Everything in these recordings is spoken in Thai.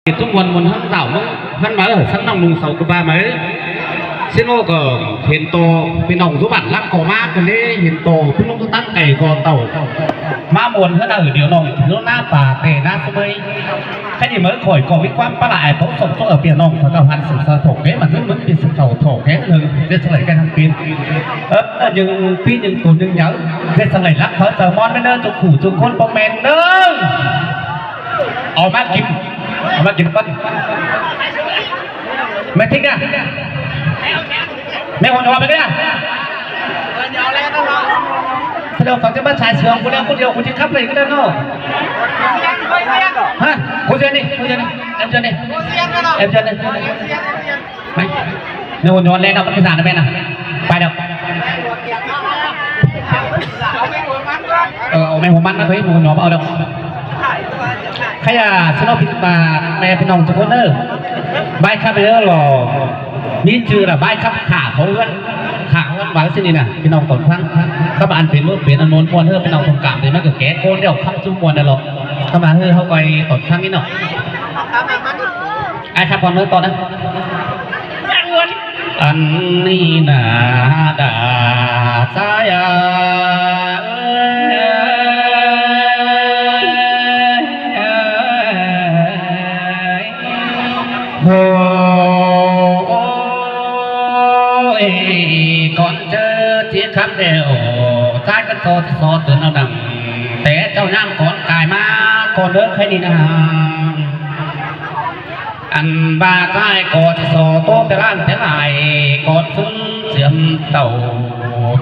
ทุกวันมันทั้งเต่ามันทั้งมาเลยทั้งน้องนุ่งเสากับบ้าไหมเส้นโลก็เห็นโตพี่น้องทุกบ้านรักก่อมากกันเลยเห็นโตพี่น้องทุกตั้งไก่ก่อเต่ามาบนเท่านั้นเดี๋ยวน้องถึงหน้าป่าเตะหน้าสมัยแค่นี้เมื่อข่อยก็มีความประหลาดเขาส่งตัวเปลี่ยนน้องเขาพันสุดสะถกเนี่ยมันมันเป็นสุดเสาถกแค่หนึ่งเรื่องสลายกันทั้งปียังปียังตัวยังเยอะเรื่องสลายรักเขาจะมอนไม่เนิ่นจุกขู่จุกคนปอมแมนเนิ่นออกมากินปั้นไม่ทิ้งนะไม่หัวหอมไปกันนะถ้าเราฝังจะมาชายเสือคนเดียวคุณจะขับเลยก็ได้เนาะฮะคุณเจนี่เอ็มเจนี่ไม่ไม่หัวหอมแรงนะมันพิสานนะแม่นะไปเดี๋ยวเอาไม่หัวมันนะเฮ้ยหัวหอมเอาเดี๋ยวขยะสนอพิบาแม่พี่น้องทุกคนเนอะใบขับไปเรื่อยหรอนี่ชื่อละใบขับขาเขาเอื้อนหวังสินี่นะพี่น้องตอนครั้งเขามาอันเป็นมือเป็นอันโน้นมวนเฮ้อพี่น้องตรงกลางเลยมันก็แก่โกนเดี่ยวขับจุ่มมวนนั่นหรอกเขามาเฮ้อเขาไปตอนครั้งนี้เนาะไอ้ขับก่อนเมื่อตอนนั้นอันนี้นาดาสายโอ้ยก่อนเจอที่คำเดียวชายกันโซที่โซตื่นเอาดังแต่เจ้าน้ำก่อนกายมาก่อนเลิกให้ดีนะอันบาใต้ก่อนที่โซโตแต่ร่างแต่ไหลก่อนซึ้งเสียมเต่า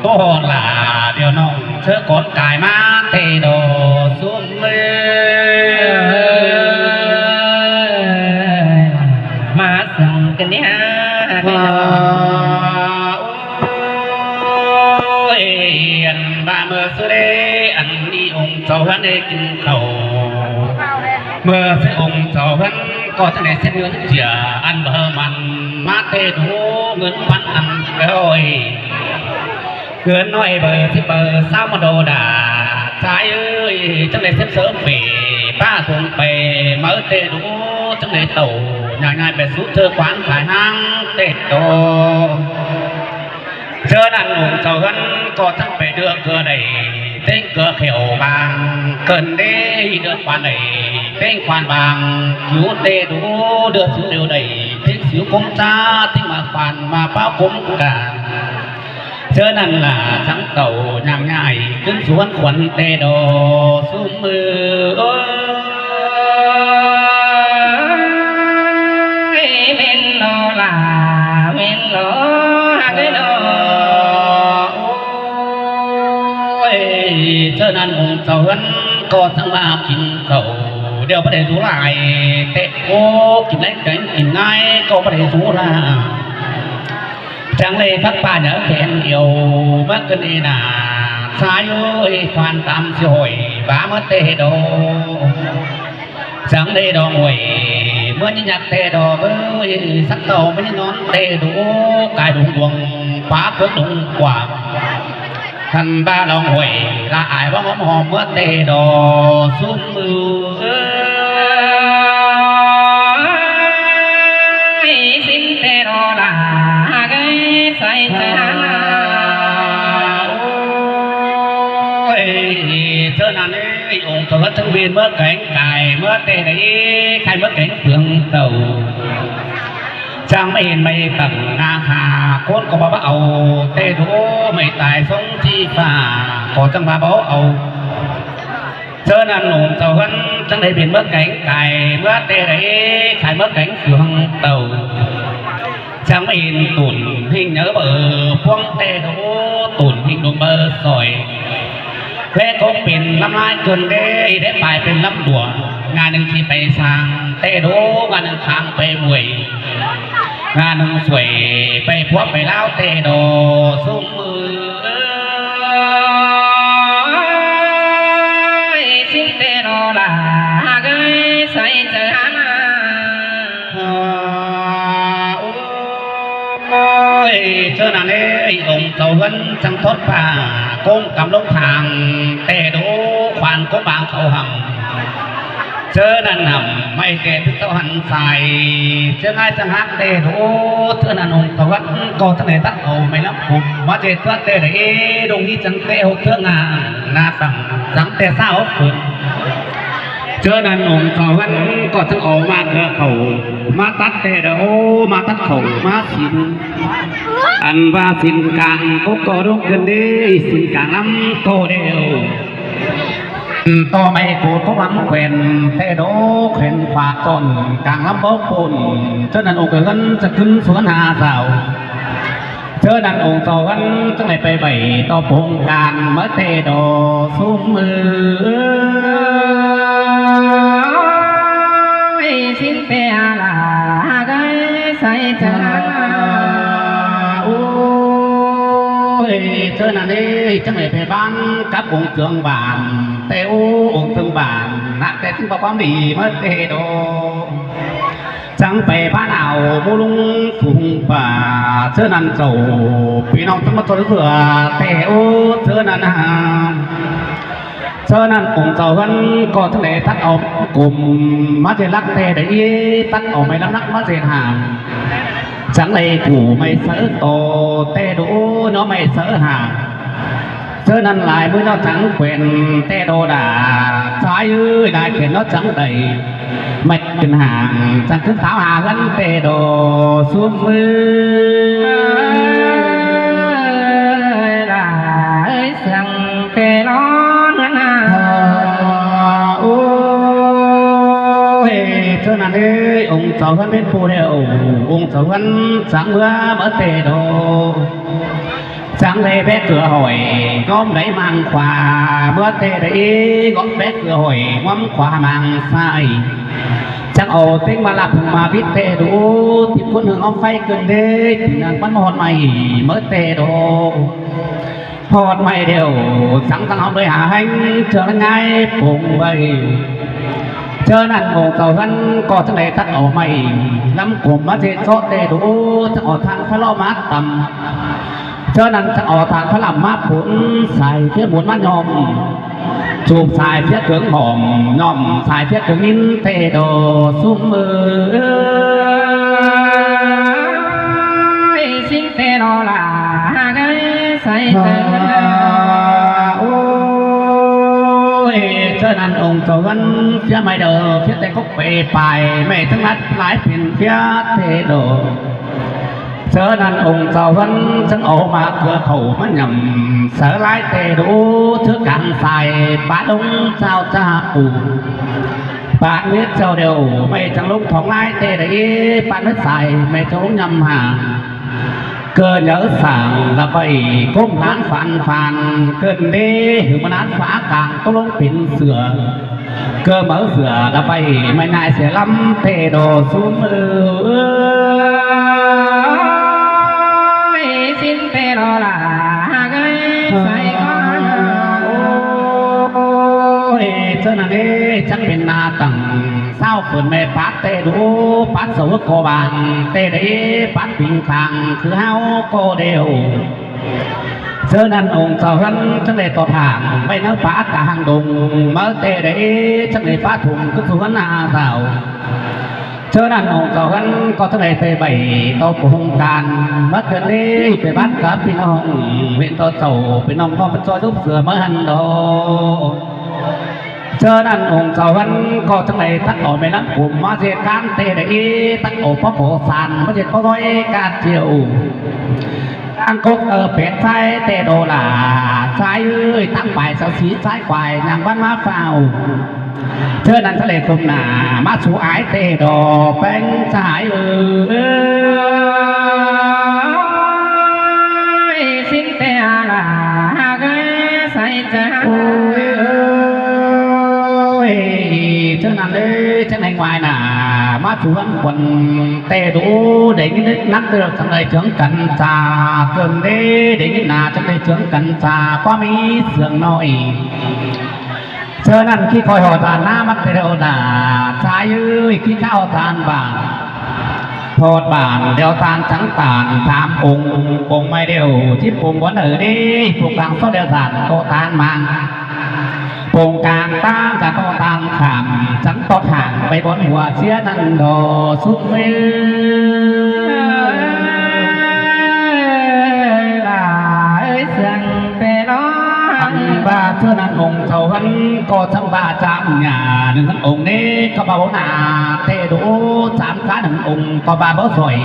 โตหลาเดียวน้องเชื่อก่อนกายมาเตโดซุ่มเมื่มาสั่งกันเนี่ยโอ้ยอันบาเมื่อสุดเดอันนี้องค์เจ้าพันได้กินข้าวเมื่อเสองค์เจ้าพันก็จะได้เส้นเงินเสียอันเบอร์มันมาเตะดูเงินพันอันร้อยเงินน้อยเบอร์ที่เบอร์สามมาโดดาชายเอ้ยจังได้เส้นเสริมเปป้าทวงไปเมื่อเตะดูจังได้โตง่ายๆไปสู้เธอขวานขายห้างเตะโตเจอนั่นหนุ่มเจ้ากันก็ทั้งไปเดือเกลือใดเต้งเกลือเขียวบางเกินเด้เดือดควานใดเต้งควานบางผิวเตะดูเดือดสิวเดียวใดทิ้งสิวคงจ้าทิ้งมาควานมาเป้าคมกาเจอนั่นล่ะทั้งเต่าย่างง่ายขึ้นสวนขวัญเตะโดซุ้มมือเจ้านั้นองค์เจ้าหันก็ทั้งมากินเขาเดี๋ยวประเดี๋ยวสูรายเตะโอ้กินไหนกินง่ายก็ประเดี๋ยวสูราจังเลยพักป่าเนื้อแขนเดียวมักกันเอนาสายเอ้ยฟันตามสวยบ้ามาเตะโดจังเลยดองหวยเมื่อยิ่งอยากเตะดอกเอ้ยสักโตไม่ได้นอนเตะดูกายดุงดวงฟ้าเกิดดุงกว่าท่านบ้าลองหวยละอายว่าหอมเมื่อเตะดอซุ้มมือสิ้นเตะดอละไงใส่ใจโอ้ยเธอนั่นไอ้องค์ตัวทั้งเวียนเมื่อแข่งไก่เมื่อเตะไหนใครเมื่อแข่งเปลืองเต่าจังไม่เห็นไม่ตั้งงาหาคนก็บอกว่าเอาเตะดูไม่ตายสงที่ฝ่าก็จังมาบอกเอาเจอนั่นหนุ่มเจ้าหันจังได้เปลี่ยนเมื่อแข่งไก่เมื่อเตะไหนใครเมื่อแข่งเปลืองเต่าจังไม่เห็นตุ่นหิ้งเนื้อเบอร์พวงเตะดูตุ่นหิ้งดวงเบอร์สอยแค่คงเป็นลำลายจนได้ไปเป็นลำดัวงานหนึ่งที่ไปสร้างเตะดูงานหนึ่งทางไปมวยงานหนึ่งสวยไปพวกไปเล่าเตะโดซุ้มมือสิ้นเตะโดละไงใส่ใจโอ้ยเจ้านั่นเอ้ยองค์เจ้าหันจังทดป่าโกงกำลงทางเตะโดควานก็บางเขาหำ เจอนั่นนำไม่แต่ถึงเต้าหันใส่เจอง่ายจังฮักเตะโอ้เธอนั่นองค์ตะวันก็ทั้งไหนตั้งเอาไม่รับผมมาเจตัวเตะไหนดงนี้จังเตะหกเทืองานนาตังจังเตะเศร้าเปิดเจอนั่นองค์ตะวันก็ทั้งออกมาเถอะเขามาตัดเตะโอ้มาตัดเขามาสินอันว่าสินกลางก็รุ่งขึ้นดีสินกลางล้ำโตเดียวต่อไม่กูทุกลำเขวนเทโดเขวนขวาต้นกลางลำบกปุ่นเจ้านันองค์เกินจะขึ้นสวนหาสาวเจ้านันองค์ต่อกันจังไหนไปใบต่อพงการเมื่อเทโดซุ้มมือสิ้นเปียลาไกใส่เธอเธอนั่นเองจังเลยไปบ้านกับองค์เกืองบานแต่โอ้องค์เกืองบานนักแต่ถึงบอกความดีเมื่อเตโดจังไปบ้านเอาบุลุงสุ่งป่าเธอนั่นโจพี่น้องต้องมาทนเผื่อแต่โอ้เธอนั่นเธอนั่นองค์เจ้ากันก็ทะเลทัดเอากลุ่มมาเจรักแต่ได้ตัดออกไม่ลำนักมาเจห่างchẳng lẽ cụ mày sợ tổ tê đủ nó mày sợ hà cho nên lại mới nó chẳng quyền tê đồ đà trái ơi đại quyền nó chẳng đầy mạch quyền hàng chẳng cứ tháo hà gắn tê đồ xuống mưa là ơi rằng tê nó ngân cho nên đấy ông cháu hắn bên phụ đều ông cháu hắn sáng bữa mở tề đồ sáng đây bé cửa hỏi gom đấy mang quà bữa tề đấy gom bé cửa hỏi ngắm quà mang sai chắc ồ tính mà lập mà biết tề đủ thì quân hưởng ông phay cần đấy thì nàng bắn hồn mày mở tề đồ hồn mày đều sáng tăng ông đôi hạ hành chờ ngay cùng vậy cho nên ngô cầu gắn cóทั้งในทัดออกใหม่ล้ำกลุ่มมาเจโซเตดูจะออกทางพระล้อมาต่ำcho nênจะออกทางพระลำมาผุนใส่เพื่อหมุนมันยอมจูบสายเพื่อเกิงหอมยอมสายเพื่อเกิงนิ้นเตโดซุ้มมือสิ้นเตโดล่ะไงใส่เธอcho nên ông cầu văn phía mày đờ phía tây cốc về bài màyทั้งนัดหลายเป็นphía thế đồ cho nên ông cầu văn chẳng ổ mà cửa khẩu mà nhầm sở lái tê đủ thứ càng xài bá đông sao cha ủ bạn biết sao đều mày chẳng lúc thòng lái tê đấy bạn biết xài mày chẳng lúc nhầm hàng cơ nhớ sảng là vậy cốm nán phàn phàn cơn đê hưởng nán phá càng tông lông pin sửa cơ mở sửa là vậy mày này sẽ lắm tê đồ xuống xin tê đồ là cái say con cho nên đê chắc bên na tầng sao phần mẹ phát tê đủ phát xấu cô bàn tê đấy phát bình khang cứ hao cô đều cho nên ông cháu hắn chắc để tọt hàng bay nó phát cả hàng đồng mở tê đấy chắc để phát thùng cứ xuống hắn à sao cho nên ông cháu hắn có chắc để tê bảy to của hùng càn mất gần đi về bắt cả pin ông huyện to sầu pin ông con cho giúp sửa mới hành đồ cho nên ông cháu hắn cóทั้งในทัดออกไม่นักกลุ่มมาเจการเตะได้ตั้งโอพระโพสานมาเจก็ร้อยการเจียวอังกฤษเป็ดไฟเตะโดล่าซ้ายตั้งฝ่ายเสาสีซ้ายควายนางบ้านมาเฝ้าเธอนั้นทะเลตุ่มหนามาสู่ไอเตะโดเป็นสายสิ้นเตะล่าใส่ใจcho nên đấy chắc này ngoài là má chú vẫn quần tê đủ để cái nát được trong đây trưởng cẩn trà cơn đế để cái nà trong đây trưởng cẩn trà qua mỹ sườn nồi cho nên khi coi họ tàn na mắt thấy đâu là trái ơi khi cao tàn bản thọt bản đeo tàn trắng tàn tham cùng mai đều chiếc cùng quán ở đi phục càng số đeo tàn cô tàn mang โป่งกลางตามจะก็ตามขามฉันก็ห่างไปบนหัวเสียนั่นดอสุดเมื่อเสียงเปร้องบ้าเท่านั้นองค์เท่านั้นก็ทั้งบ้าจำหน้าหนึ่งองค์นี้ก็บ่าวหน้าเตะดูสามขาหนึ่งองค์ก็บ้าบ่สวย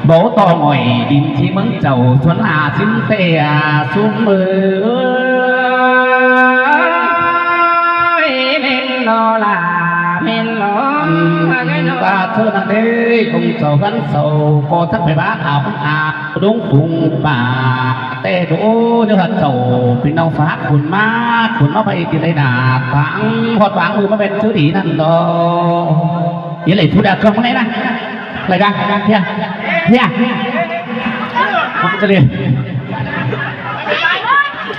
bố to ngồi đinh chi mừng chầu xuân xin tê xuống mưa men lo là men lo ta thưa nàng đê cùng chầu gắn sầu có thắt phải bát ảo đúng cùng bà tê đỗ như hạt chầu vì nông phát cuốn nó bay từ đây là tháng hot váng mưa mà bên chữ ý năn đó ý lại thu đạt không đấy nè lại ra nha nha không cho đi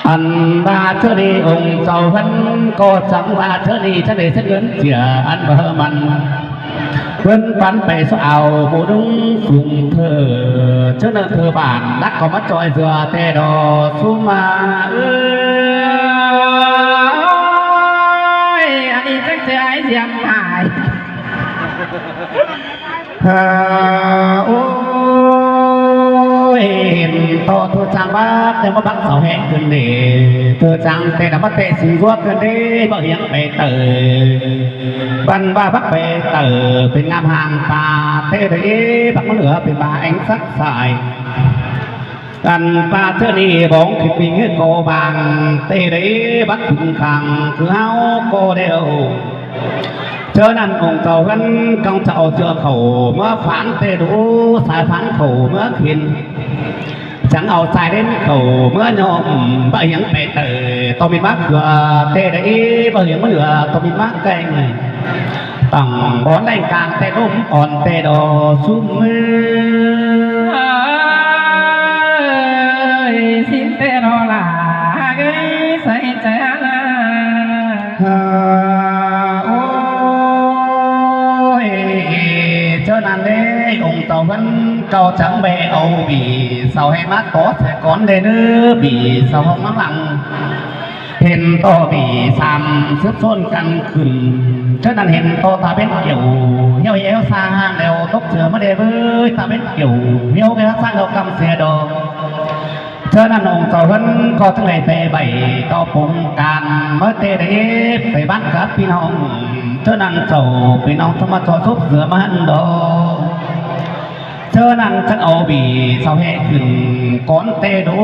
anh ba thưa đi ông giàu vẫn có chẳng ba thưa đi chắc để rất lớn chìa anh bờ mặn quên bắn bể số ảo bộ đúng cùng thờ trước nơi thờ bản đắc có mắt trọi dừa tê đò xuống mà ơi anh đi chắc ai dám hại ôi to thua trang bác thế mà bác sáu hẹn cơn để thua trang tê đã bắt tê xì ruột cơn để bảo hiểm bề tử văn ba bác bề tử bên ngam hàng bà tê đấy bác có lửa bên bà ánh sắc sải gần ba thưa đi bóng kịp bình cô vàng tê đấy bắt thùng khang cứ áo cô đều chớ năn ông tàu gắn công tàu chưa khẩu mới phán tê đủ sai phán khẩu mới khiến chẳng ao sai đến khẩu mới nhộm bảo hiểm bệ tử tao mình bác cửa tê đấy bảo hiểm mới lửa tao mình bác cây này bằng bón đánh càng tê đúng còn tê đồ xuống xin tê đồ là cái say trẻ chớ năn đấy ông tàu vẫn cầu chẳng bè âu vì sao hay mát có sẽ con đây nữa vì sao không mắc lặng hiện to vì xàm sức xôn căn khửn chớ năn hiện to ta bên kiểu nhau éo xa hàng đều tốc chứa mất đề với ta bên kiểu nhau cái sang đâu cầm xe đồ chớ năn ông tàu vẫn cóทั้งngày về bảy to bụng càn mới tê đấy phải bắt các pin hồng chớ năn sầu pin hồng thằng mà cho giúp rửa mặn đó chớ năn chắc âu vì sao hệ khửn con tê đỗ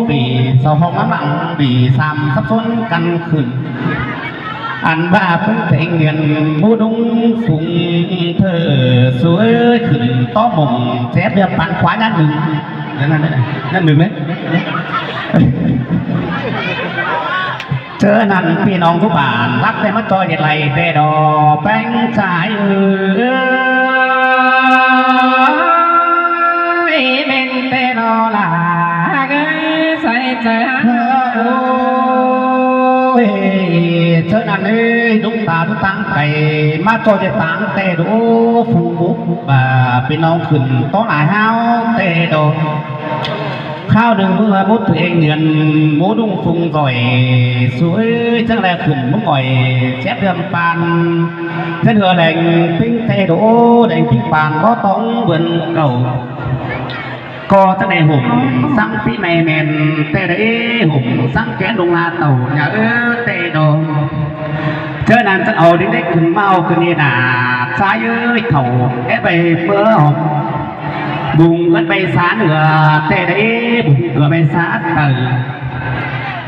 vì sao không mắc lặng vì xàm sắp xuân căn khửn anh ba cũng thấy nghiền mua đúng phùng thơ suối khửn to mộng chép đẹp bạn khóa nhát đừng nhát đừng đấy chớ nănพี่น้องทุกบ้านรักแต่มาต่อยไหลแต่ดอกแป้งสายmen tê đồ là cái say trẻ ôi chớ năn ơi đúng ta đúng tăng càyมาต่อยtăngแต่ดอกฟูบุกพี่น้องขึ้นต้อหลายห้าวแต่ดอกข้าวดึงเมื่อมุดตัวเองเงินหมูดุ้งฟุงก่อยสวยจังแลขึ้นมุ้งก่อยแซ่บเดือมปานเท่าเดือแหล่งปิ้งเตโดแดงปิ้งปานก็ต้องเบิ่นเก่าก็ตั้งแต่หุ่มสังปีแม่แม่นแต่ได้หุ่มสังแกนลงลาเต่าอย่าเตโดเธอนั้นจะเอาเด็กๆขึ้นเมาขึ้นนี่นาซ้ายเข่าแอบไปเมื่อหอมbùng vẫn bay xá nửa tê đấy bùng cửa bay xá tờ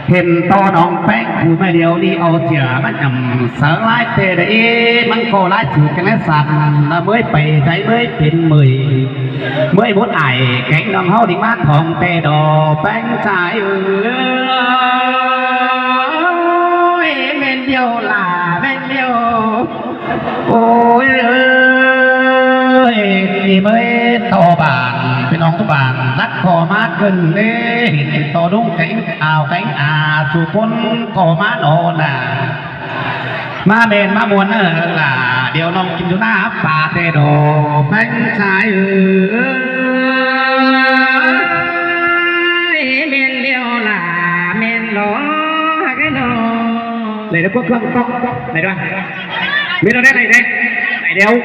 hiện to nòng bách bùi mai điều đi ô chửa bắt nhầm sở lái tê đấy măng cô lái chữ cái nét sạc là mới bày cháy mới đến 10 bốn ải cánh nòng hao đi mát thòng tê đồ bánh trái men điều là men điều ôi thì mới to bảnพี่น้องทุกบ้านรักก่อมาขึ้นเด้เห็นต่อดุ้งแข็งcánh chủ quânก่อมาโนน่ะมาเบนมามวนlà điều nông kim chú naป่าเตโดแป้งสายmen điều là men lo cái đồ này nó quốc cương to này đó biết nó đấy này đây này đeo